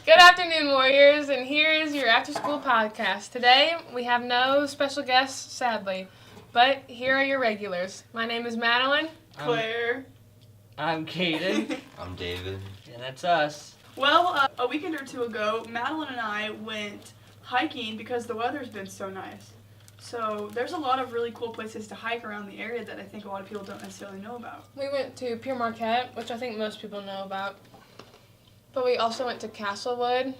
Good afternoon, Warriors, and here is your after-school podcast. Today, we have no special guests, sadly, but here are your regulars. My name is Madeline. Claire. I'm Caden. I'm David. And that's us. Well, a weekend or two ago, Madeline and I went hiking because the weather's been so nice. So there's a lot of really cool places to hike around the area that I think a lot of people don't necessarily know about. We went to Pure Marquette, which I think most people know about. But we also went to Castlewood,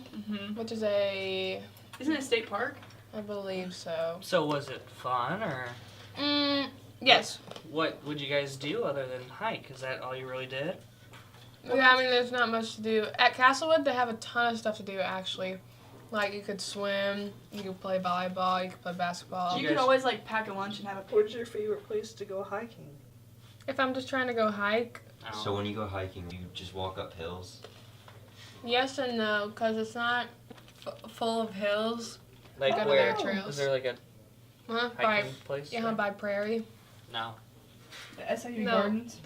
which is Isn't it a state park? I believe so. So was it fun or? Yes. What would you guys do other than hike? Is that all you really did? Yeah, I mean, there's not much to do. At Castlewood, they have a ton of stuff to do, actually. Like, you could swim, you could play volleyball, you could play basketball. You could always, pack a lunch and have a picnic. What's your favorite place to go hiking? If I'm just trying to go hike, So when you go hiking, do you just walk up hills? yes and no, because it's not full of hills. Like Go to where? their trails. Is there like a By, hiking place? by Prairie. No. The SIU No, Gardens.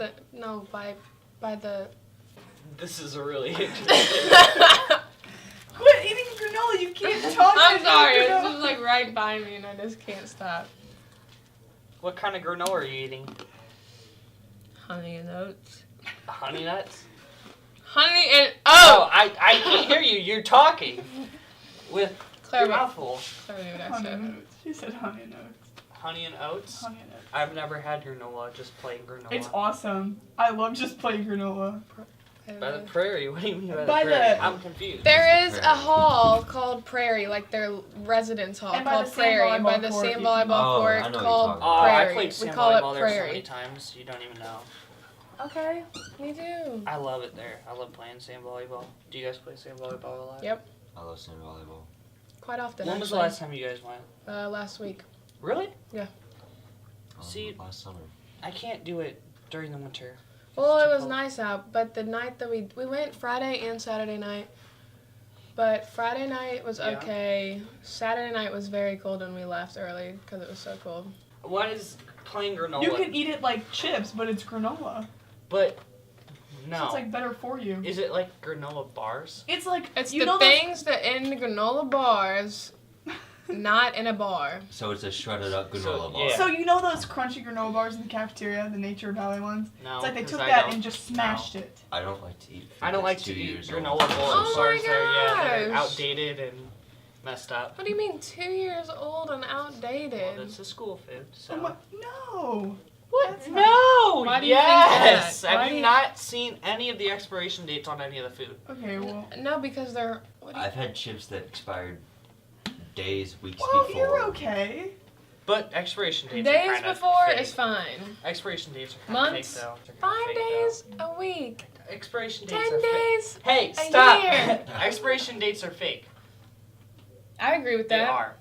by the... This is a really Quit eating granola, you can't talk. I'm sorry, it's granola. just like right by me and I just can't stop. What kind of granola are you eating? Honey and oats. Honey nuts? Honey and... Oh, I can't hear you. You're talking with Claire your would, mouth full. Claire would do what I Honey said. and oats. She said honey and oats. Honey and oats? Honey and oats. I've never had granola, just plain granola. It's awesome. I love just plain granola. By the prairie? What do you mean by, By the prairie? the- I'm confused. There is a hall called Prairie, like their residence hall And by called the sand Prairie, and by volleyball the court, sand you can- volleyball Oh, court I know what you're called talking Oh, Prairie. I played sand we call volleyball it there so Prairie. many times, you don't even know. Okay, me too. I love it there. I love playing sand volleyball. Do you guys play sand volleyball a lot? Yep. I love sand volleyball. Quite often. When was the actually. last time you guys went? Last week. Really? See, last summer. I can't do it during the winter. Well, It's it too was cold. nice out, but the night that we went Friday and Saturday night. But Friday night was Yeah. okay. Saturday night was very cold and we left early because it was so cold. What is plain granola? You can eat it like chips, but it's granola. But So no. it's better for you. Is it like granola bars? It's like It's you the know those- things that in granola bars, not in a bar. So it's a shredded up granola So, bar. yeah. So you know those crunchy granola bars in the cafeteria, the Nature Valley ones? No. It's like they 'cause took I that don't- and just smashed it. I don't like to eat food I don't like that's to 2 eat years old. granola bars. Oh my Bars they're gosh. outdated and messed up. What do you mean 2 years old and Well, outdated? that's a school food. So. Oh my, no. What? That's No! Why do you think Yes! that? Why Have do you you- not seen any of the expiration dates on any of the food? Okay, well. No, because they're... What do you, I've had chips that expired days, weeks Well, before. you're okay. But expiration dates are days kind of before fake. is fine. Expiration dates are kind Months? of fake, though. They're kinda 5 fake, days a week. though. Expiration dates 10 are fake. days. Hey, a stop! year. Expiration dates are fake. I agree with They that. are.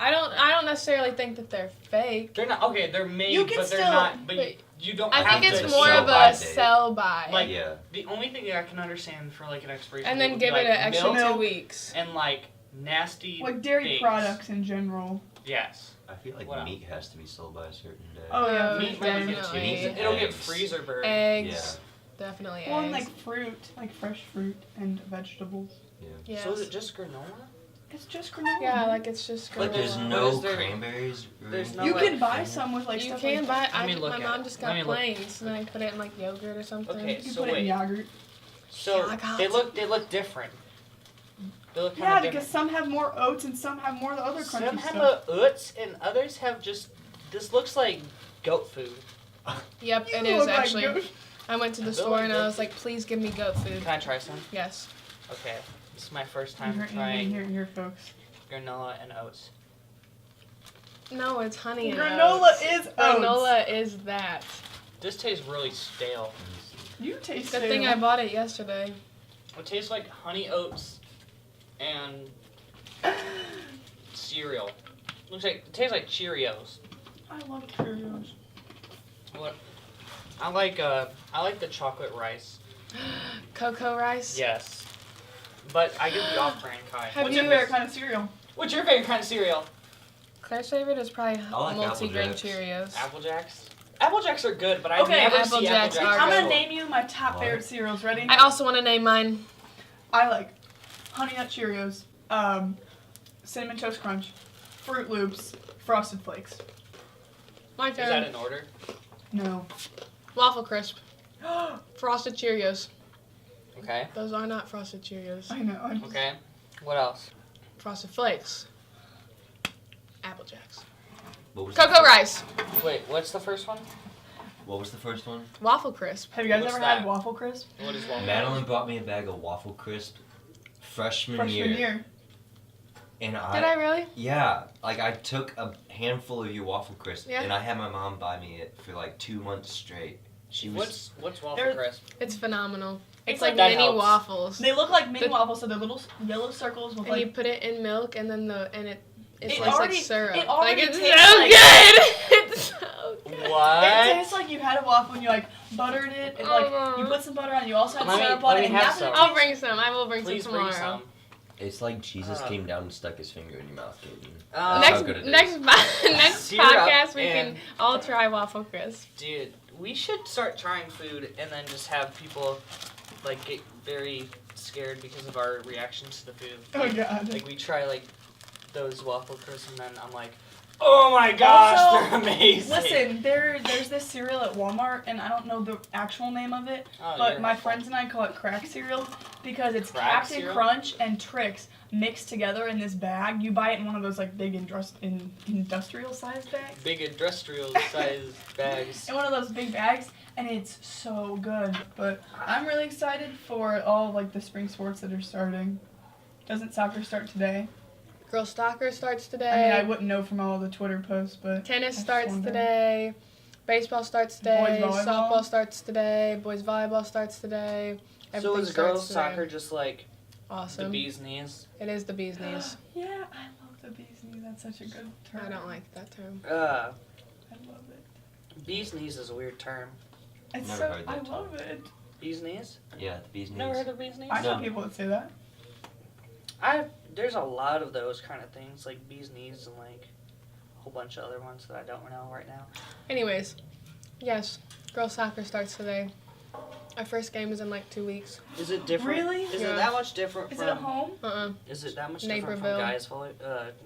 I don't necessarily think that they're fake. They're not. Okay, they're made, You can but they're still- not. But but you don't I have think to. it's more of sell-by a date. sell by. Like, Yeah. The only thing that I can understand for like an expiration and date then would give be, it like, an extra milk 2 weeks. and like nasty. Like dairy bakes. products in general. Yes. I feel like Wow. meat has to be sold by a certain day. Oh, yeah. Oh, Meat might get definitely. cheese. It'll get Eggs. freezer burned. Eggs. Definitely Well, and eggs. like fruit, like fresh fruit and vegetables. Yes. So is it just granola? It's just granola. Yeah, like it's just But there's granola. no is there- cranberries. there's no, You like, can buy some with like You stuff can like buy. Let me look My at mom it. just Let got me look. plains, and then I put it in like yogurt or something. Okay, You can so put it in wait. yogurt. So Yogurt. they look different. They look kind Yeah, of because some have more oats and some have more of the other crunchy some have stuff. oats and others have just. This looks like goat food. Yep, You it is look like actually. goat. I went to the I feel store like and I goat was like, please give me goat food. Can I try some? Yes. Okay, this is my first time Here, trying here, folks. granola and oats. No, it's honey and Granola oats. is oats. Granola is that. This tastes really stale. You taste Good it. thing I bought it yesterday. It tastes like honey oats and cereal. It tastes like Cheerios. I love Cheerios. What? I like the chocolate rice. Cocoa rice. Yes. But I get the off-brand kind. Have What's you- your favorite kind of cereal? What's your favorite kind of cereal? Claire's favorite is probably I like multi-grain Apple Jacks. Cheerios. Apple Jacks. Apple Jacks are good, but I Okay, never Apple see Jacks Apple Jacks. are I'm good. gonna name you my top What? favorite cereals. Ready? I also want to name mine. I like Honey Nut Cheerios, Cinnamon Toast Crunch, Fruit Loops, Frosted Flakes. My Is that turn. in order? No. Waffle Crisp. Frosted Cheerios. Okay. Those are not Frosted Cheerios. I know. Okay. What else? Frosted Flakes. Apple Jacks. What was Cocoa Rice. Wait, what's the first one? What was the first one? Waffle Crisp. Have you guys What's ever that? had Waffle Crisp? What is one? Madeline brought me a bag of Waffle Crisp freshman year. And Did I really? Yeah, like I took a handful of your Waffle Crisp Yeah. and I had my mom buy me it for like 2 months straight. She was What's waffle They're- crisp? It's phenomenal. It's It's like like that mini helps. waffles. They look like mini The- waffles, so they're little yellow circles with And you like. put it in milk, and then it It tastes already- like syrup. it already like it's tastes so like- good. It's so good. What? It tastes like you had a waffle and you like buttered it and like you put some butter on it. You also had Let me- syrup let on me it. And have that's some. what I'll bring some. I will bring Please some bring tomorrow. some. It's like Jesus Uh, came down and stuck his finger in your mouth, Kaden. That's how good it is. Next Syrup podcast we and- can all try Waffle Crisp. Dude, we should start trying food and then just have people like get very scared because of our reactions to the food. Oh god. Like we try like those waffle crisps and then I'm like, oh my gosh, Also, they're amazing. Listen, there's this cereal at Walmart, and I don't know the actual name of it, Oh, but you're my helpful. friends and I call it crack cereal because it's Crack Captain cereal? Crunch and Trix mixed together in this bag. You buy it in one of those like big industrial size bags. Big industrial size bags. In one of those big bags, and it's so good. But I'm really excited for all like the spring sports that are starting. Doesn't soccer start today? Girls soccer starts today. I mean, I wouldn't know from all the Twitter posts, but Tennis I just starts wonder. today. Baseball starts today. Boys volleyball? Softball starts today. Boys volleyball starts today. So Everything is girls starts today. soccer just like the Awesome. bee's knees? It is the bee's knees. Yeah, I love the bee's knee. That's such a good term. I don't like that term. I love it. Bee's knees is a weird term. It's Never so heard that I term. love it. Bee's knees? Yeah, the bee's knees. Never heard of bee's knees? I know No. people that say that. There's a lot of those kind of things, like bee's knees and like a whole bunch of other ones that I don't know right now. Anyways, yes, girls soccer starts today. Our first game is in like 2 weeks. Is it different? Really? Is Yeah. it that much different Is from? it at home? Is it that much different from Naperville. guys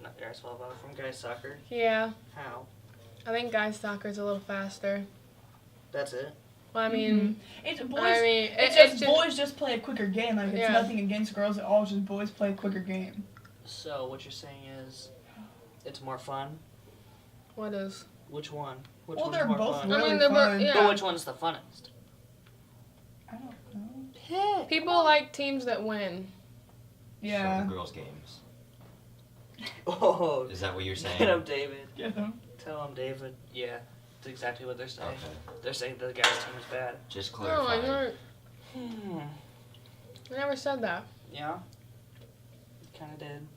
not guys volleyball, from guys soccer? Yeah, How? I think guys soccer is a little faster. That's it. Well, I mean, It's boys. I mean, it's it's just boys just play a quicker game. Like it's Yeah. nothing against girls at all. Just boys play a quicker game. So what you're saying is, it's more fun. What is? Which one? Which Well, one's they're more both fun? really they're fun. yeah. But which one's the funnest? I don't know. Pick. People like teams that win. So Yeah. the girls' games. Oh, Is that what you're saying? get him, David. Yeah. No. Tell him, David. Yeah, that's exactly what they're saying. Okay. They're saying the guys' team is bad. Just No, clarify. I never said that. Yeah. Kind of did.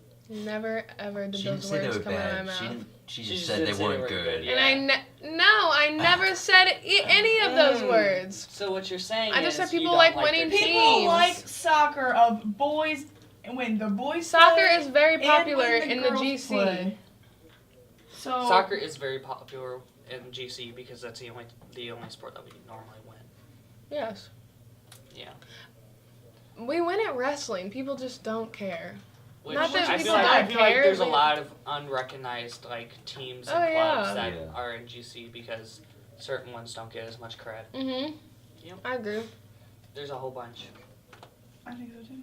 Never ever did She didn't those say they words were come out of bad. my She mouth. didn't. She She just just said didn't they say they weren't were good. good, yeah. And I never said any of those Mm. words. So what you're saying I is just said you people don't like their winning team. teams. People like soccer of boys. And when the boys Soccer play, is very and popular when in the girls GC. play. So Soccer is very popular in GC because that's the only sport that we normally win. Yes. Yeah. We win at wrestling. People just don't care. Which Not that I people feel like, don't I feel like care, there's a but- lot of unrecognized like teams and Oh, yeah. clubs that Yeah. are in GC because certain ones don't get as much credit. Mhm. Yep. I agree. There's a whole bunch. I think so too.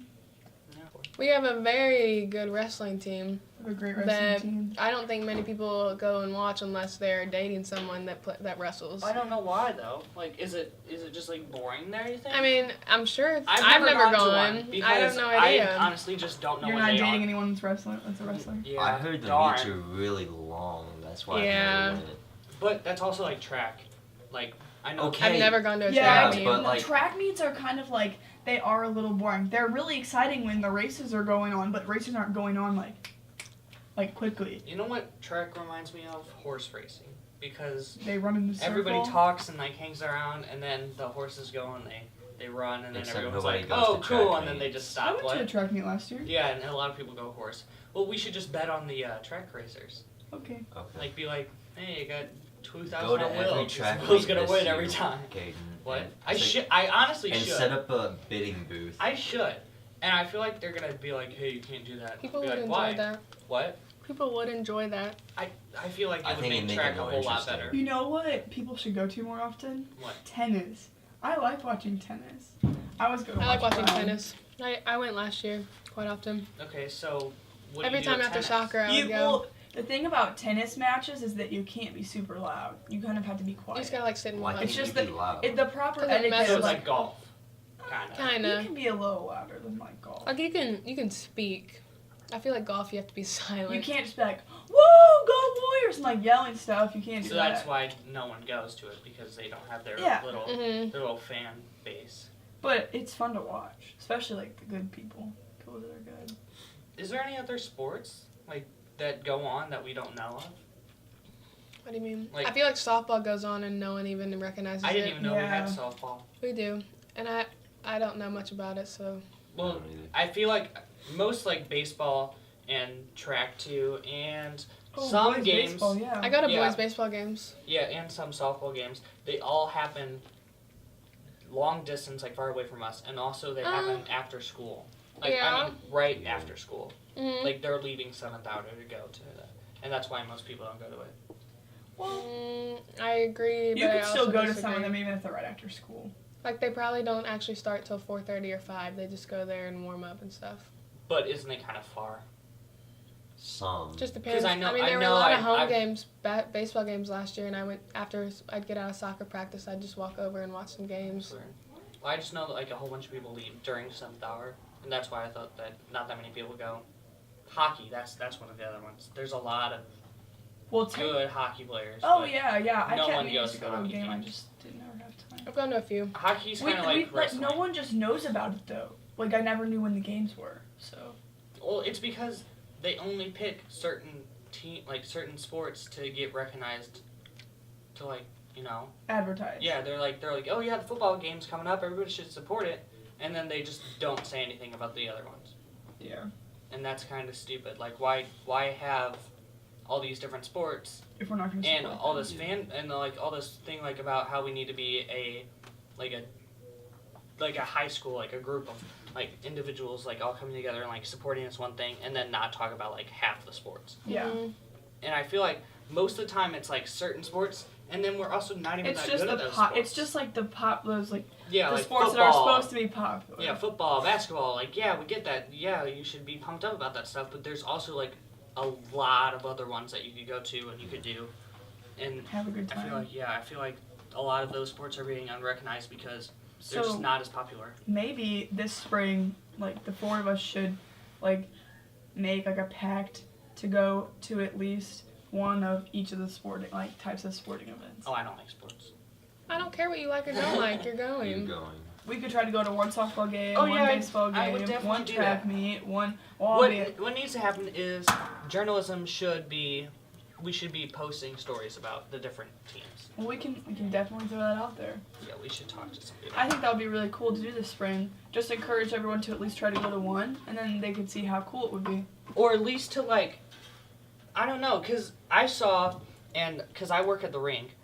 Yeah. We have a very good wrestling team. We have a great That wrestling team. I don't think many people go and watch unless they're dating someone that wrestles. I don't know why though. Like, is it just like boring there? You think? I mean, I'm sure. I've never gone to gone. one because I have no idea. I honestly just don't know You're what not they dating are. anyone that's wrestling. That's a wrestler. Yeah. I heard the darn. meets are really long. That's why Yeah. I've never went. But that's also like track. Like I know. Okay. I've never gone to a Yeah, track Yeah, meet. but, like- track meets are kind of like they are a little boring. They're really exciting when the races are going on, but races aren't going on like quickly. You know what track reminds me of? Horse racing. Because They run in the circle. everybody talks and like hangs around, and then the horses go and they run, and then Except everyone's nobody like, goes "Oh, to cool," track and then they meets. just I stop. went to a What? track meet last year. Yeah, and a lot of people go horse. Well, we should just bet on the track racers. Okay. Okay. Like, be like, "Hey, you got 2,000 Go to on every Will. track Will's meet gonna this win year, every time." Caden, What? and I set- should. I honestly And should. set up a bidding booth. I should. And I feel like they're gonna be like, hey, you can't do that. People be would like, enjoy why? that. What? People would enjoy that. I feel like I it would think it'd make make track it a more whole lot interesting. better. You know what people should go to more often? What? Tennis. I like watching tennis. I was going to I like watching Brown. tennis. I went last year quite often. Okay, so what Every do you do time at after tennis? soccer, I would go. Well, the thing about tennis matches is that you can't be super loud. You kind of have to be You quiet. just gotta like sit and Why watch. can't It's just you be loud? The proper Doesn't etiquette matter. So is it's like like golf, kind of. you Kinda. can be a little louder than like golf. Like you can speak. I feel like golf you have to be silent. You can't just be like, "Whoa, go Warriors!" and like yelling stuff. You can't do So that. that's why no one goes to it, because they don't have their Yeah. little Mhm. their little fan base. But it's fun to watch, especially like the good people that are good. Is there any other sports like that go on that we don't know of? What do you mean? Like- I feel like softball goes on and no one even recognizes I didn't it. even know we had Yeah. softball. We do, and I don't know much about it, so Well, don't either. I feel like most like baseball and track too, and Oh, some boys games. baseball, yeah. I go to Yeah. boys baseball games. Yeah, and some softball games. They all happen long distance, like far away from us, and also they happen after school. Like Yeah. I mean, right after school. Mm-hmm. Like they're leaving Seventh Hour to go to that, and that's why most people don't go to it. Well, I agree, you but I could still also go to disagree. some of them even if they're right after school. Like they probably don't actually start till 4:30 or 5. They just go there and warm up and stuff. But isn't it kind of far? Some. Just depends. 'Cause I know- mean, I there were a know lot of I- home I've- games, baseball games last year, and I went after I'd get out of soccer practice. I'd just walk over and watch some games. Well, I just know that like a whole bunch of people leave during Seventh Hour, and that's why I thought that not that many people go. Hockey, that's one of the other ones. There's a lot of Well, good hockey players. Oh but yeah. I no can't one mean goes to to go to a hockey game. I games. just didn't ever have time. I've gone to a few. Hockey's kind of like no wrestling. one just knows about it though. Like I never knew when the games were. So Well, it's because they only pick certain certain sports to get recognized. To like, you know. advertise. Yeah, they're like, oh yeah, the football game's coming up. Everybody should support it, and then they just don't say anything about the other ones. Yeah. And that's kind of stupid. Like, why have all these different sports If we're not gonna and support all them. this fan and like all this thing like about how we need to be a high school, like a group of like individuals like all coming together and like supporting this one thing, and then not talk about like half the sports. Yeah. Mhm. And I feel like most of the time it's like certain sports, and then we're also not even It's that just good at the those pop. sports. It's just like the pop. Those like yeah, the like sports football. that are supposed to be popular. Yeah, football, basketball, like, yeah, we get that. Yeah, you should be pumped up about that stuff, but there's also, like, a lot of other ones that you could go to and you could do. And Have a good I time. feel like a lot of those sports are being unrecognized because they're just So- not as popular. Maybe this spring, like the four of us should, like, make like a pact to go to at least one of each of the sporting like types of sporting events. Oh, I don't like sports. I don't care what you like or don't like. You're You going. going? We could try to go to one softball game, Oh, one yeah, baseball I would game, definitely one do track that. meet, one. Well, I'll be What needs to happen is journalism we should be posting stories about the different teams. well, we can definitely throw that out there. Yeah, we should talk to somebody I about think that would be really cool to do this spring. Just encourage everyone to at least try to go to one, and then they could see how cool it would be. or at least to like, I don't know, because I saw, and because I work at the rink,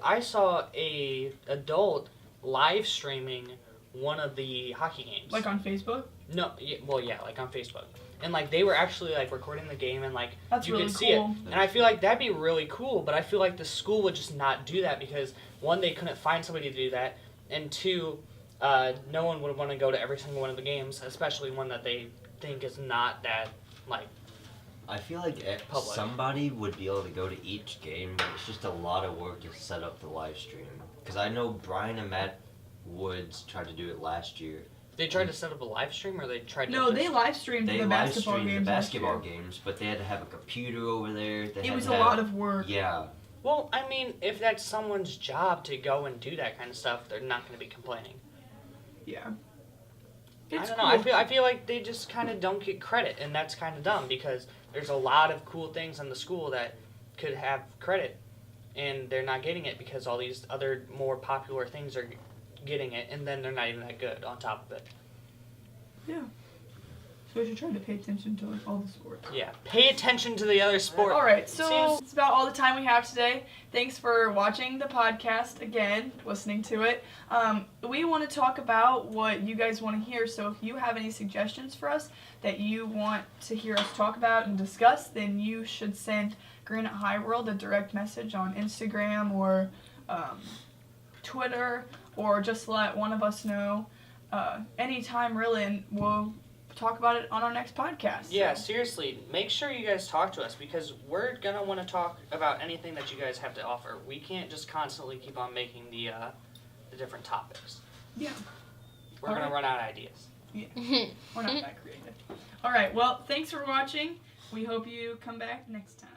I saw a adult live streaming one of the hockey games. Like on Facebook. No, yeah, like on Facebook. And like they were actually like recording the game and like That's you really could see it. cool. And I feel like that'd be really cool, but I feel like the school would just not do that because one, they couldn't find somebody to do that, and two, no one would want to go to every single one of the games, especially one that they think is not that like. I feel like Public. somebody would be able to go to each game, but it's just a lot of work to set up the live stream. Because I know Brian and Matt Woods tried to do it last year. They tried to set up a live stream, or they tried to. No, just, they live streamed They the live basketball streamed games. the last basketball year. games, but they had to have a computer over there. They It had was to a have- lot of work. Yeah. Well, I mean, if that's someone's job to go and do that kind of stuff, they're not going to be complaining. Yeah. I It's don't cool. know. I feel like they just kind of don't get credit, and that's kind of dumb because there's a lot of cool things in the school that could have credit, and they're not getting it because all these other more popular things are getting it, and then they're not even that good on top of it. Yeah. So we should try to pay attention to all the sports. Yeah, pay attention to the other sport. All right, so it's about all the time we have today. Thanks for watching the podcast again, listening to it. We want to talk about what you guys want to hear. So if you have any suggestions for us that you want to hear us talk about and discuss, then you should send Granite High World a direct message on Instagram or Twitter, or just let one of us know anytime, really, and we'll talk about it on our next podcast. Yeah, seriously, make sure you guys talk to us because we're going to want to talk about anything that you guys have to offer. We can't just constantly keep on making the different topics. Yeah. We're going to run out of ideas. Yeah. We're not that creative. All right, well, thanks for watching. We hope you come back next time.